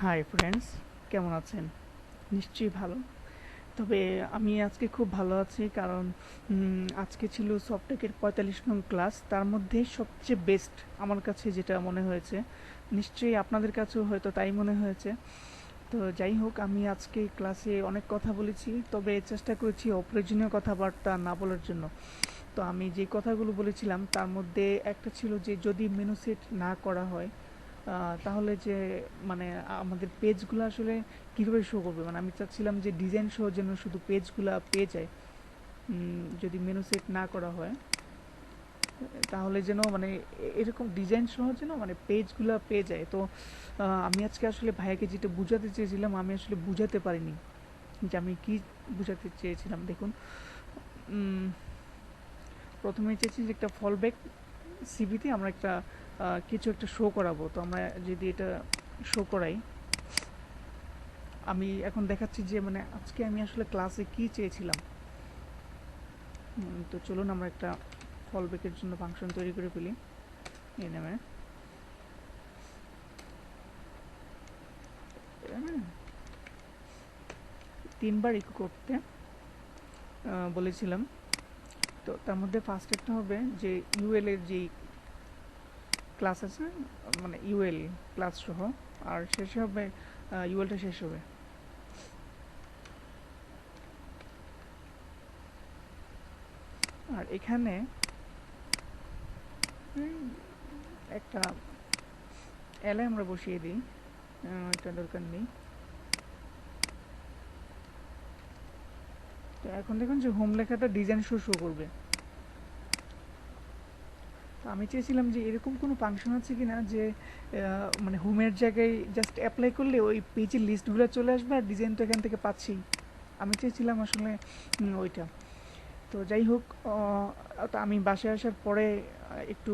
Hi friends, কেমন আছেন? নিশ্চয়ই ভালো। তবে আমি আজকে খুব ভালো আছি, কারণ আজকে ছিল সফটটেকের 45 নং ক্লাস। তার মধ্যে সবচেয়ে বেস্ট আমার কাছে যেটা মনে হয়েছে, নিশ্চয়ই আপনাদের কাছেও হয়তো তাই মনে হয়েছে। তো যাই হোক, আমি আজকে ক্লাসে অনেক কথা বলেছি, তবে চেষ্টা করেছি অপ্রয়োজনীয় কথাবার্তা না বলার জন্য। তো আমি যে কথাগুলো বলেছিলাম তার মধ্যে একটা ছিল যে যদি মেনু সেট না করা হয়, তাহলে যে মানে আমাদের পেজগুলো আসলে কীভাবে শো করবে। মানে আমি চাচ্ছিলাম যে ডিজাইন সহ যেন শুধু পেজগুলো পেয়ে যায়। যদি মেনু সেট না করা হয়, তাহলে যেন মানে এরকম ডিজাইন সহ যেন মানে পেজগুলো পেয়ে যায়। তো আমি আজকে আসলে ভাইয়াকে যেটা বুঝাতে চেয়েছিলাম, আমি আসলে বুঝাতে পারিনি যে আমি কি বুঝাতে চেয়েছিলাম। দেখুন, প্রথমে চেয়েছি যে একটা ফলব্যাক সিভিতে আমরা একটা কিছু একটা শো করাবো। তো আমরা যদি এটা শো করাই, আমি এখন দেখাচ্ছি যে মানে আজকে আমি আসলে ক্লাসে কি চেয়েছিলাম। তো চলুন আমরা একটা ফলব্যাকের জন্য ফাংশন তৈরি করে ফেলি এই নামে। তিনবার ইকো করতে বলেছিলাম। তো তার মধ্যে ফার্স্ট একটা হবে যে ইউএল এর যেই ক্লাস আছে, মানে ইউএল ক্লাস সহ, আর শেষে হবে ইউএলটা শেষ হবে। আর এখানে একটা এলআই আমরা বসিয়ে দিই, এটা দরকার নেই। তো এখন দেখুন যে হোম লেখাটা ডিজাইন শো করবে। তো আমি চেয়েছিলাম যে এরকম কোনো ফাংশন আছে কি না যে মানে হোমের জায়গায় জাস্ট অ্যাপ্লাই করলে ওই পেজের লিস্টগুলো চলে আসবে আর ডিজাইন তো এখান থেকে পাচ্ছি। আমি চেয়েছিলাম আসলে ওইটা। তো যাই হোক, তো আমি বাসায় আসার পরে একটু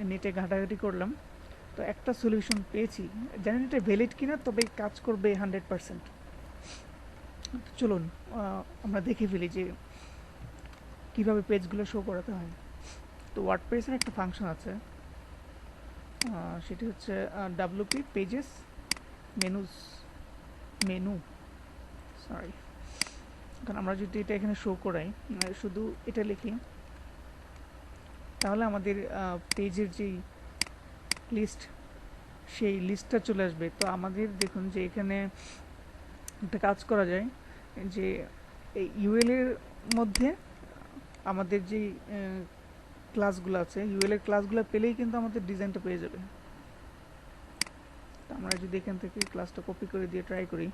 নেটে ঘাটাঘাটি করলাম। তো একটা সলিউশন পেয়েছি, জানি না এটা ভ্যালিড কিনা, তবে কাজ করবে 100%। চলুন আমরা দেখে ফেলি যে কীভাবে পেজগুলো শো করাতে হয়। তো ওয়ার্ডপ্রেসের একটা ফাংশন আছে, সেটি হচ্ছে WP pages menus menu sorry. কারণ আমরা যদি এটা এখানে শো করাই, শুধু এটা লিখি, তাহলে আমাদের পেজের যেই লিস্ট, সেই লিস্টটা চলে আসবে। তো আমাদের দেখুন যে এখানে একটা কাজ করা যায় যে এই ইউএল এর মধ্যে আমাদের যেই ক্লাসগুলো আছে, ইউএল এর ক্লাসগুলো পেলেই কিন্তু আমাদের ডিজাইনটা পেয়ে যাবে। তো আমরা যদি এখান থেকে ক্লাসটা কপি করে দিয়ে ট্রাই করি,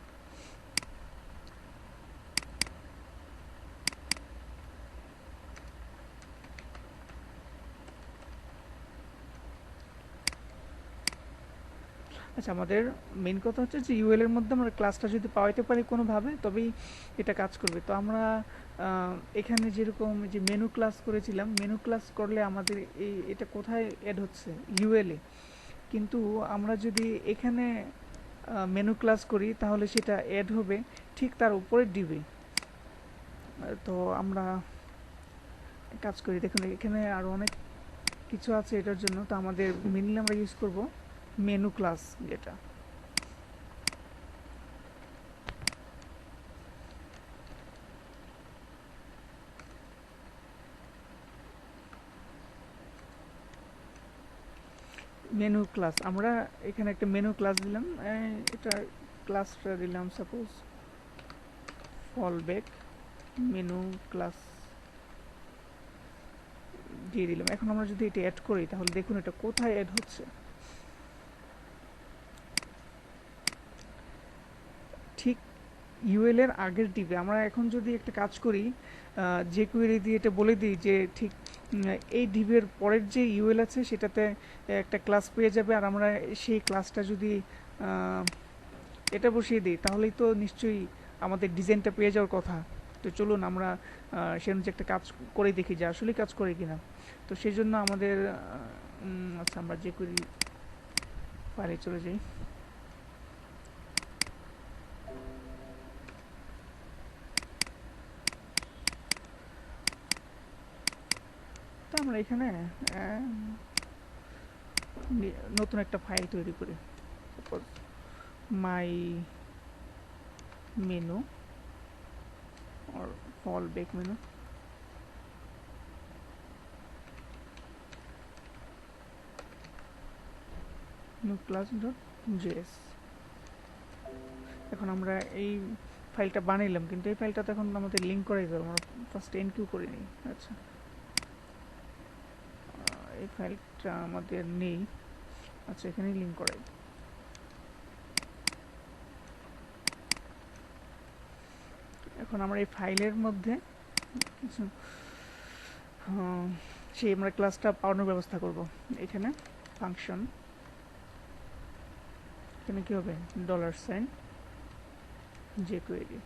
আচ্ছা, আমাদের মেন কথা হচ্ছে যে ইউএল এর মধ্যে আমরা ক্লাসটা যদি পাওয়াইতে পারি কোনোভাবে, তবেই এটা কাজ করবে। তো আমরা এখানে যেরকম যে মেনু ক্লাস করেছিলাম, মেনু ক্লাস করলে আমাদের এটা কোথায় অ্যাড হচ্ছে? ইউএল এ। কিন্তু আমরা যদি এখানে মেনু ক্লাস করি, তাহলে সেটা অ্যাড হবে ঠিক তার উপরে ডিবে। তো আমরা কাজ করি, দেখুন এখানে আরও অনেক কিছু আছে এটার জন্য। তো আমাদের মেনলি আমরা ইউজ করব মেনু ক্লাস, যেটা মেনু ক্লাস। আমরা এখানে একটা মেনু ক্লাস দিলাম, এটা ক্লাসটা দিলাম সাপোজ ফলব্যাক মেনু ক্লাস দিয়ে দিলাম। এখন আমরা যদি এটা অ্যাড করি, তাহলে দেখুন এটা কোথায় অ্যাড হচ্ছে। ঠিক ইউএল এর আগের ডিবে। আমরা এখন যদি একটা কাজ করি, যে কুয়েরি দিয়ে এটা বলে দিই যে ঠিক এই ডিবের পরের যে ইউএল আছে সেটাতে একটা ক্লাস পেয়ে যাবে, আর আমরা সেই ক্লাসটা যদি এটা বসিয়ে দিই, তাহলেই তো নিশ্চয়ই আমাদের ডিজাইনটা পেয়ে যাওয়ার কথা। তো চলুন আমরা সে অনুযায়ী একটা কাজ করে দেখি যে আসলেই কাজ করে কিনা। তো সেই জন্য আমাদের আচ্ছা, আমরা যে করি ফাইলে চলে যাই। তো আমরা এখানে নতুন একটা ফাইল তৈরি করি, suppose my menu or fallback menu, new class.js। এখন আমরা এই ফাইলটা বানাইলাম, কিন্তু এই ফাইলটা তো এখন আমাদের লিঙ্ক করাই যাবে, আমরা ফার্স্ট এনকিউ করে নিই। আচ্ছা, এই ফাইলটা আমাদের নেই। আচ্ছা, এখানেই লিঙ্ক করাই। এখন আমরা এই ফাইলের মধ্যে কিছু সেই আমরা ক্লাসটা পাওয়ানোর ব্যবস্থা করব। এখানে ফাংশন, এখানে কি হবে, $, jQuery।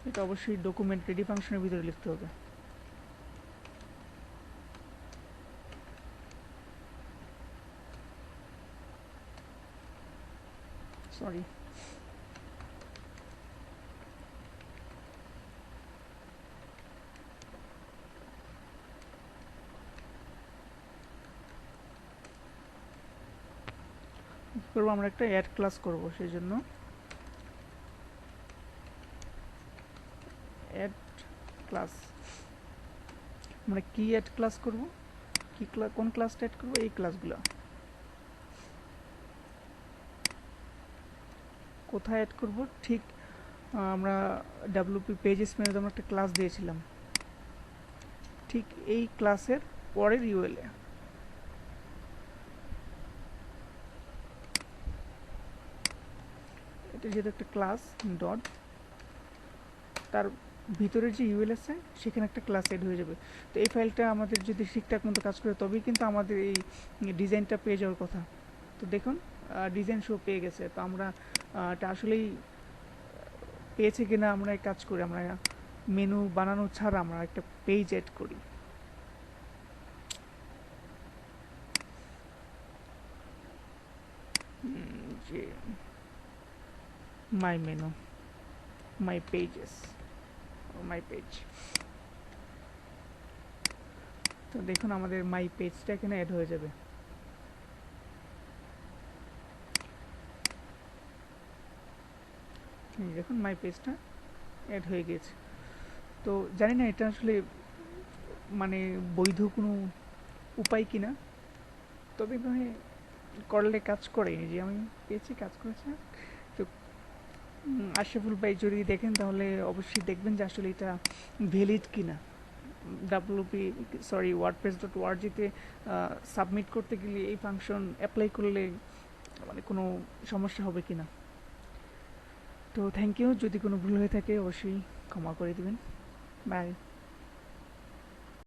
এটা অবশ্যই ডকুমেন্ট রেডি ফাংশনের ভিতরে লিখতে হবে। সরি, করবো আমরা একটা অ্যাড ক্লাস করব, সেই জন্য অ্যাড ক্লাস। আমরা কি অ্যাড ক্লাস করব, কি কোন ক্লাসটা অ্যাড করব, এই ক্লাসগুলো কোথায় অ্যাড করব, ঠিক আমরা ডাব্লিউপি পেজেস মেনুতে আমরা একটা ক্লাস দিয়েছিলাম, ঠিক এই ক্লাসের পরের ইউএলএ। এটা যেহেতু একটা ক্লাস ডট, তার ভিতরের যে ইউএল আছে সেখানে একটা ক্লাস এড হয়ে যাবে। তো এই ফাইলটা আমাদের যদি ঠিকঠাক মতো কাজ করে তবেই কিন্তু আমাদের এই ডিজাইনটা পেয়ে যাওয়ার কথা। তো দেখুন ডিজাইন শো পেয়ে গেছে। তো আমরা এটা আসলেই পেয়েছে কিনা আমরা এক কাজ করি, আমরা মেনু বানানো ছাড়া আমরা একটা পেজ অ্যাড করি। যে my menu, my pages, my page. তো দেখুন আমাদের মাই পেজটা এখানে অ্যাড হয়ে যাবে। দেখুন মাই পেজটা অ্যাড হয়ে গেছে। তো জানি না এটা আসলে মানে বৈধ কোনো উপায় কিনা, তবে মানে করলে কাজ করে, যে আমি পেয়েছি কাজ করেছে। তো আশরাফুল ভাই যদি দেখেন তাহলে অবশ্যই দেখবেন যে আসলে এটা ভ্যালিড কিনা। ডাব্লিউপি সরি ওয়ার্ডপ্রেস.org-তে সাবমিট করতে গেলে এই ফাংশন অ্যাপ্লাই করলে মানে কোনো সমস্যা হবে কিনা। তো থ্যাংক ইউ, যদি কোনো ভুল হয়ে থাকে অবশ্যই ক্ষমা করে দিবেন। বাই।